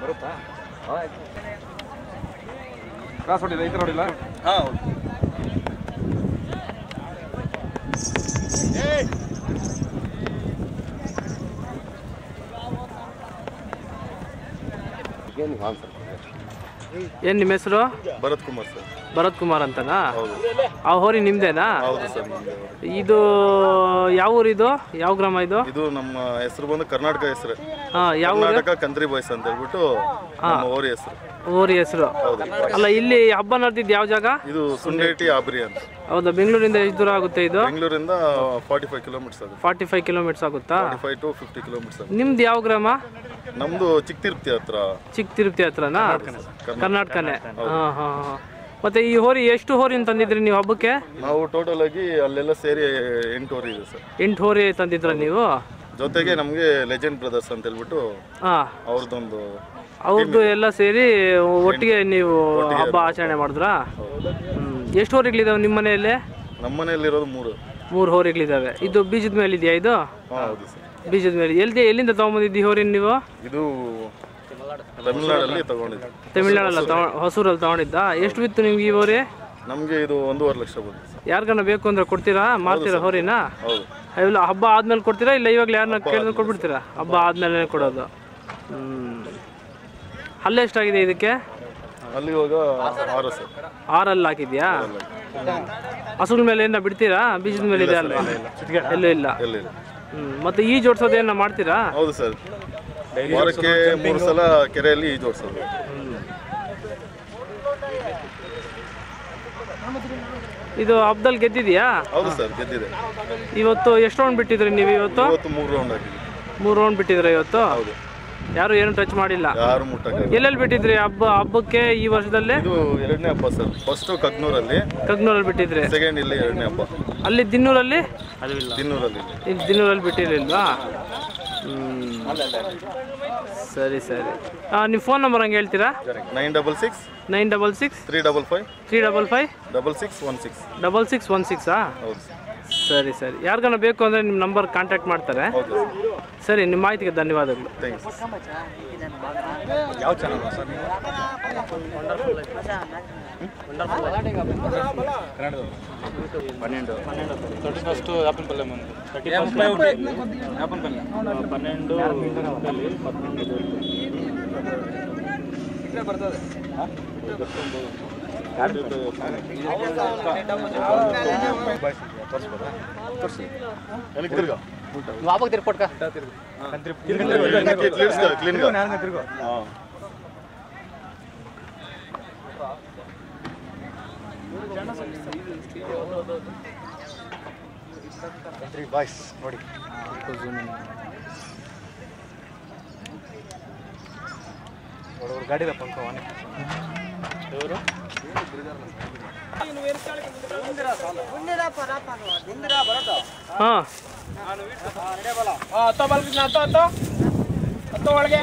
ಬರುತ್ತಾ ಕ್ರಾಸ್ ಹೊಡಿಲ್ಲ ಈ ಥರ ಹೊಡಿಲ್ಲ ಹಾಂ ಏನು ನಿಮ್ಮ ಹೆಸರು? ಭರತ್ ಕುಮಾರ್ ಸರ್. ಭರತ್ ಕುಮಾರ್ ಅಂತನಾ? ಆ ಹೋರಿ ನಿಮ್ದೇನಾ? ಹೌದು ಸರ್. ಇದು ಯಾವ ಊರು ಇದು? ಯಾವ ಗ್ರಾಮ ಇದು? ಇದು ನಮ್ಮ ಹೆಸರು ಬಂದು ಕರ್ನಾಟಕ ಹೆಸರು. ಯಾವ ಕರ್ನಾಟಕ ಕಂತ್ರಿ ಬಾಯ್ಸ್ ಅಂತ ಹೇಳ್ಬಿಟ್ಟು ಓರಿ ಹೆಸರು. ಓರಿ ಹೆಸರು. ಅಲ್ಲ ಇಲ್ಲಿ ಹಬ್ಬ ನಡೆದಿದ್ದು ಯಾವ ಜಾಗ? ಇದು ಸುಂಡೇಟಿ ಆಬ್ರಿ ಅಂತ. ಹೌದಾ? ಬೆಂಗಳೂರಿಂದ ಎಷ್ಟು ದೂರ ಆಗುತ್ತೆ ಇದು? ಬೆಂಗಳೂರಿಂದ 45 ಕಿಲೋಮೀಟರ್ಸ್ ಆಗುತ್ತೆ. 45 ಕಿಲೋಮೀಟರ್ಸ್ ಆಗುತ್ತಾ? 45 to 50 ಕಿಲೋಮೀಟರ್ಸ್ ಆಗುತ್ತೆ. ನಿಮ್ದು ಯಾವ ಗ್ರಾಮ? ನಮ್ದು ಚಿಕ್ಕ ತಿರುಪತಿ ಹತ್ರ. ಚಿಕ್ಕ ತಿರುಪತಿ ಹತ್ರನಾ? ಕರ್ನಾಟಕನೇ. ಹಾಂ ಹಾಂ. ಮತ್ತೆ ಈ ಹೋರಿ ಎಷ್ಟು ಹೋರಿ ತಂದಿದ್ರಿ ನೀವು ಹಬ್ಬಕ್ಕೆ? ನಾವು ಟೋಟಲ್ ಆಗಿ ಅಲ್ಲೆಲ್ಲ ಸೇರಿ 8 ಹೋರಿ ಇದೆ ಸರ್. 8 ಹೋರಿ ತಂದಿದ್ರ ನೀವು? ಜೊತೆಗೆ ನಮಗೆ ಲೆಜೆಂಡ್ ಬ್ರದರ್ಸ್ ಅಂತ ಹೇಳ್ಬಿಟ್ಟು ಅವ್ರದ್ದು ಎಲ್ಲ ಸೇರಿ ಒಟ್ಟಿಗೆ ನೀವು ಹಬ್ಬ ಆಚರಣೆ ಮಾಡಿದ್ರಾ? ಎಷ್ಟು ಹೋರಿಗಳಿದಾವೆ ನಿಮ್ಮ ಮನೆಯಲ್ಲಿ? ನಮ್ಮ ಮನೆಯಲ್ಲಿರೋದು 3 ಹೋರಿಗಳಿದಾವೆ. ಇದು ಬೀಜದ ಮೇಲೆ ಇದೆಯಾ ಇದು? ಹೌದು ಸರ್. ಬೀಜದ ಮೇಲೆ. ಎಲ್ಲಿಂದ ತಗೊಂಬಂದಿದ್ದಿ ಹೋರಿ ನೀವು? ಇದು ತಮಿಳ್ನಾಡಲ್ಲಿ ತಗೊಂಡಿದ್ದು. ತಮಿಳ್ನಾಡಲ್ಲ ಹೊಸೂರಲ್ಲಿ ತಗೊಂಡಿದ್ದ? ಎಷ್ಟು ಬಿತ್ತು ನಿಮ್ಗೆ ಈ ಹೋರಿ? ನಮಗೆ ಇದು 1.5 ಲಕ್ಷ ಬಂದಿದೆ. ಯಾರಿಗಾನ ಬೇಕು ಅಂದ್ರೆ ಕೊಡ್ತೀರಾ? ಮಾರ್ತೀರಾ ಹೋರಿನ? ಹೌದು. ಇಲ್ಲ ಹಬ್ಬ ಆದ್ಮೇಲೆ ಕೊಡ್ತೀರಾ ಇಲ್ಲ ಇವಾಗಲೇ ಯಾರನ್ನ ಕೇಳಿದ್ರೆ ಕೊಟ್ಬಿಡ್ತೀರಾ? ಹಬ್ಬ ಆದ್ಮೇಲೆ ಕೊಡೋದು. ಅಲ್ಲೇ ಎಷ್ಟಾಗಿದೆ ಇದಕ್ಕೆ? ಅಲ್ಲಿ ಇವಾಗ 6 ಸರ್. 6 ಹಾಕಿದ್ಯಾ? ಹಸುಗಳ ಮೇಲೆ ಏನ ಬಿಡ್ತೀರಾ? ಬೀಜದ ಮೇಲೆ ಇದೆ ಅಲ್ವಾ? ಎಲ್ಲೂ ಇಲ್ಲ. ಮತ್ತೆ ಈ ಜೋಡ್ಸೋದೇನ ಮಾಡ್ತೀರಾ? ಹೌದು ಸರ್. ವಾರಕ್ಕೆ 3 ಸಲ ಕೆರೆಯಲ್ಲಿ ಈ ಜೋಡಿಸೋದು. ಇದು ಹಬ್ಬದಲ್ಲಿ ಗೆದ್ದಿದ್ಯಾ? ಹೌದು ಸರ್, ಗೆದ್ದಿದೆ. ಇವತ್ತು ಎಷ್ಟು ರೌಂಡ್ ಬಿಟ್ಟಿದ್ರಿ ನೀವು? ಇವತ್ತು 3 ರೌಂಡ್ ಹಾಕಿದ್ವಿ. 3 ರೌಂಡ್ ಬಿಟ್ಟಿದ್ರೆ ಇವತ್ತು? ಹೌದು. ಯಾರು ಏನು ಟಚ್ ಮಾಡಿಲ್ಲ? ಯಾರು ಮುಟ್ಟಕ್ಕೆ. ಎಲ್ಲೆಲ್ಲಿ ಬಿಟ್ಟಿದ್ರಿ ಹಬ್ಬಕ್ಕೆ ಈ ವರ್ಷದಲ್ಲಿ? ಇದು 2ನೇ ಹಬ್ಬ ಸರ್. ಫಸ್ಟ್ ಕಗ್ನೂರಲ್ಲಿ ಬಿಟ್ಟಿದ್ರಿ. ಸೆಕೆಂಡ್ ಇಲ್ಲಿ 2ನೇ ಹಬ್ಬ. ಅಲ್ಲಿ ದಿನ್ನೂರಲ್ಲಿ ಬಿಟ್ಟಿರಲಿಲ್ವಾ? ಸರಿ ಸರಿ. ನಿಮ್ಮ ಫೋನ್ ನಂಬರ್ ಹಂಗೆ ಹೇಳ್ತೀರಾ? 966 355 6616. 6616. ಹೌದು. ಸರಿ ಸರಿ. ಯಾರಿಗಾನ ಬೇಕು ಅಂದರೆ ನಿಮ್ಮ ನಂಬರ್ ಕಾಂಟ್ಯಾಕ್ಟ್ ಮಾಡ್ತಾರೆ. ಸರಿ, ನಿಮ್ಮ ಮಾಹಿತಿಗೆ ಧನ್ಯವಾದಗಳು. ಥ್ಯಾಂಕ್ಸ್. ಯಾವ ಚಾನಲ್ ಸರ್ ನೀವು? ಕನ್ನಡ 12 ಆಪಲ್ ಪಲ್ಯ ಬಂದು 35 ಆಪಲ್ ಪಲ್ಯ 12 ಬರ್ತದೆ. ವಾಪಸ್ ತಿರ್ಕೊಟ್ಕ ಬಾಯ್ಸ್ ನೋಡಿ ಗಾಡಿದ ಪಂಕ ಇವರು ಒಳಗೆ